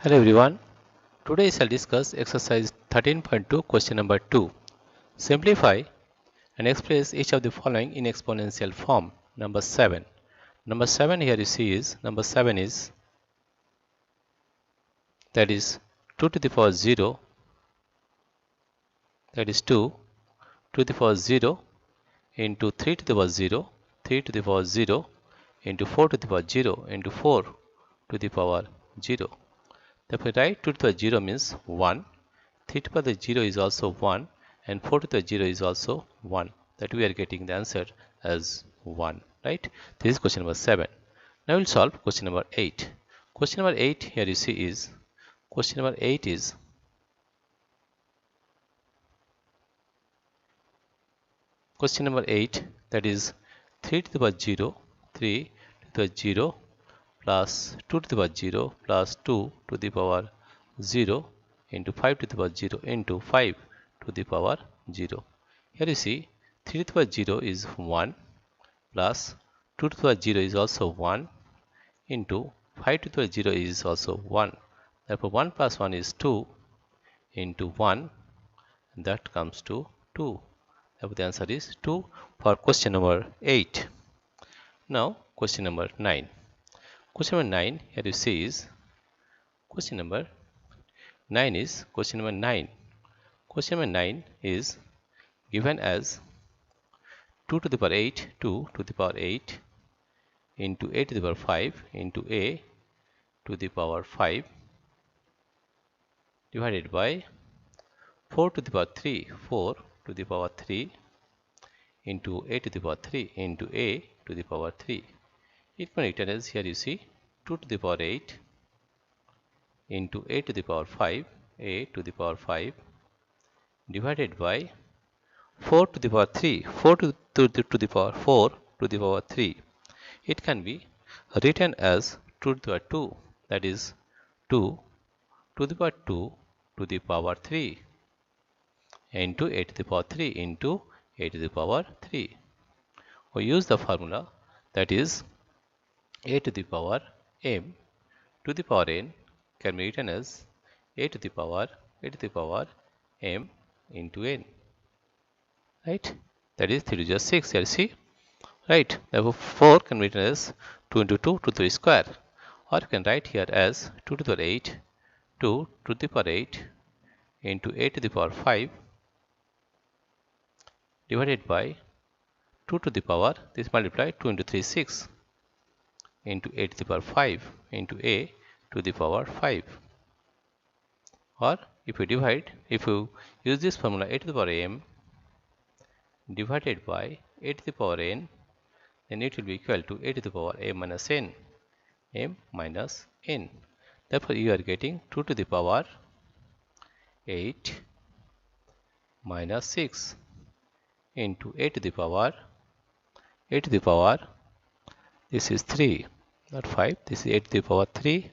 Hello everyone. Today I shall discuss exercise 13.2 question number 2. Simplify and express each of the following in exponential form. Number 7. Number 7 here you see is number 7 is that is 2 to the power 0, that is 2 to the power 0 into 3 to the power 0, 3 to the power 0 into 4 to the power 0 into 4 to the power 0. Therefore write 2 to the power 0 means 1. 3 to the power 0 is also 1 and 4 to the 0 is also 1, that we are getting the answer as 1, right? This is question number 7. Now we'll solve question number 8. Question number 8 here you see is question number 8 is question number 8, that is 3 to the power 0, 3 to the power 0 plus 2 to the power 0 plus 2 to the power 0 into 5 to the power 0 into 5 to the power 0. Here you see 3 to the power 0 is 1 plus 2 to the power 0 is also 1 into 5 to the power 0 is also 1. Therefore 1 plus 1 is 2 into 1, and that comes to 2. Therefore the answer is 2 for question number 8. Now question number 9. Question number 9 here you see is question number 9 is question number 9. Question number 9 is given as 2 to the power 8, 2 to the power 8 into a to the power 5 into a to the power 5 divided by 4 to the power 3, 4 to the power 3 into a to the power 3 into a to the power 3. It can be written as here you see 2 to the power 8 into a to the power 5, a to the power 5 divided by 4 to the power 3, 4 to the power 4 to the power 3. It can be written as 2 to the power 2, that is 2 to the power 2 to the power 3 into a to the power 3 into a to the power 3. We use the formula, that is a to the power m to the power n can be written as a to the power m into n, right? That is 3 to the 6 here see, right? Therefore 4 can be written as 2 into 2 to the square, or you can write here as 2 to the power 8, 2 to the power 8 into a to the power 5 divided by 2 to the power, this multiply 2 into 3 6 into a to the power 5 into a to the power 5. Or if you use this formula, a to the power m divided by a to the power n, then it will be equal to a to the power m minus n, Therefore you are getting 2 to the power 8 minus 6 into a to the power this is 3, not 5, this is a to the power 3,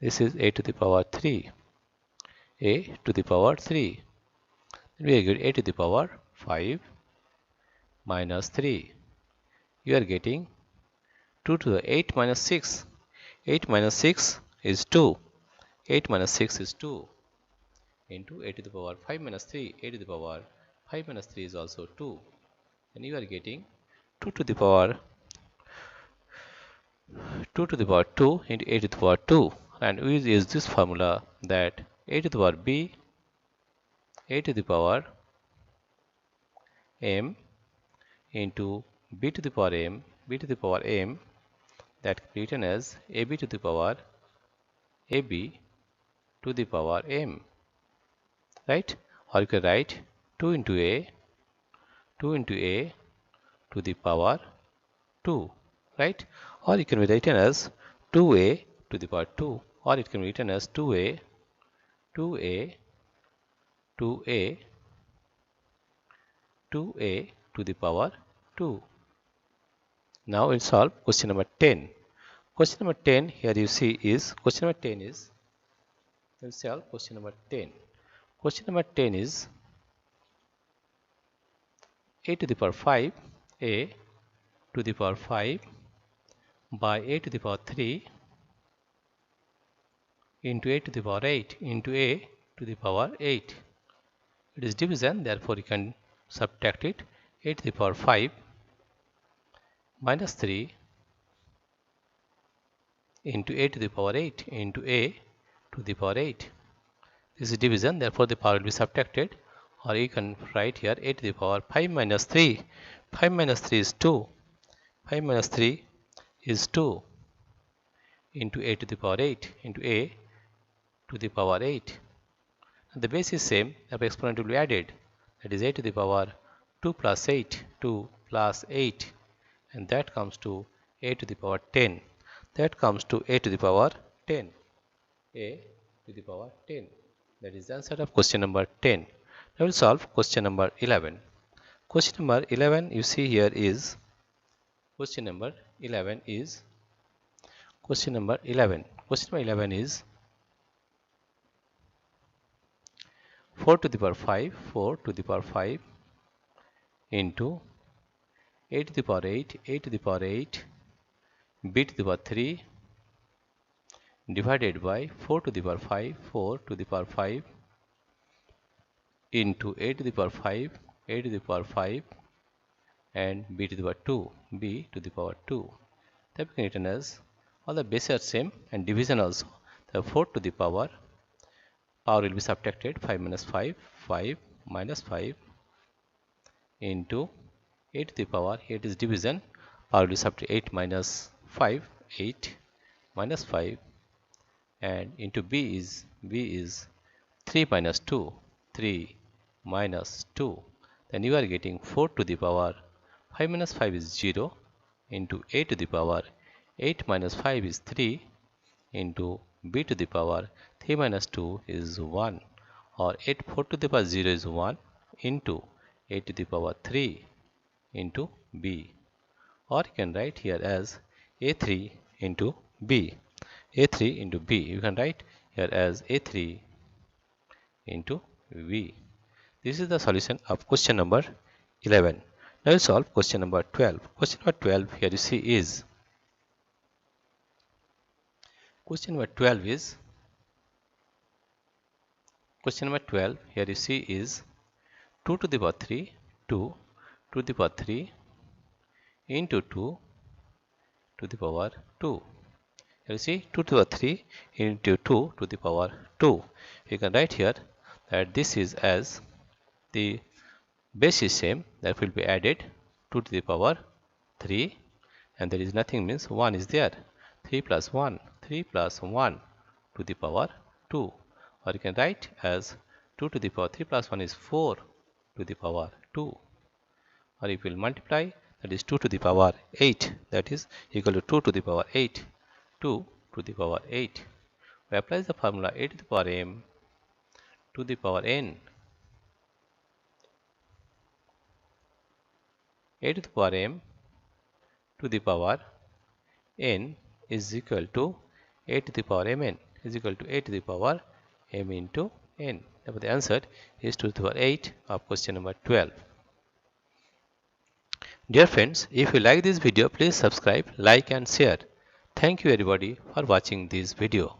this is a to the power 3, a to the power 3. Then we are getting a to the power 5 minus 3. You are getting 2 to the 8 minus 6. 8 minus 6 is 2. 8 minus 6 is 2 into a to the power 5 minus 3. A to the power 5 minus 3 is also 2. And you are getting 2 to the power 2 into a to the power 2. And we use this formula, that a to the power b, a to the power m into b to the power m, that can be written as ab to the power ab to the power m, right? Or you can write 2 into a to the power 2, right? Or it can be written as 2a to the power 2, or it can be written as 2a to the power 2. Now we'll solve question number 10. Question number 10 here you see is question number 10 is, we'll solve question number 10. Question number 10 is a to the power 5, a to the power 5 by a to the power 3 into a to the power 8 into a to the power 8. It is division, therefore you can subtract it. A to the power 5 minus 3 into a to the power 8 into a to the power 8. This is division, therefore the power will be subtracted, or you can write here a to the power 5 minus 3. 5 minus 3 is 2. 5 minus 3 is 2 into a to the power 8 into a to the power 8. And the base is same, the exponent will be added. That is a to the power 2 plus 8, 2 plus 8, and that comes to a to the power 10. That comes to a to the power 10. A to the power 10. That is the answer of question number 10. Now we will solve question number 11. Question number 11 you see here is question number 11 is 4 to the power 5 into a to the power 8 b to the power 3 divided by 4 to the power 5 into a to the power 5 and b to the power 2. That can be written as, all the bases are same and division also. The 4 to the power will be subtracted, 5 minus 5 minus 5 into 8 to the power, 8 is division, power will be subtracted, 8 minus 5, 8 minus 5, and into b is 3 minus 2, 3 minus 2. Then you are getting 4 to the power 5 minus 5 is 0 into a to the power 8 minus 5 is 3 into b to the power 3 minus 2 is 1, or 4 to the power 0 is 1 into a to the power 3 into b, or you can write here as a3 into b. a3 into b, you can write here as a3 into b. This is the solution of question number 11. Now we'll solve question number 12. Question number 12 here you see is, question number 12 here you see is 2 to the power 3 into 2 to the power 2. Here you see 2 to the power 3 into 2 to the power 2. You can write here that this is as the base is same, that will be added 2 to the power 3, and there is nothing, means 1 is there. 3 plus 1 to the power 2, or you can write as 2 to the power 3 plus 1 is 4 to the power 2, or if you will multiply, that is 2 to the power 8, that is equal to 2 to the power 8. 2 to the power 8. We apply the formula a to the power m to the power n. A to the power m to the power n is equal to a to the power mn is equal to a to the power m into n. Therefore, the answer is 2 to the power 8 of question number 12. Dear friends, if you like this video, please subscribe, like and share. Thank you everybody for watching this video.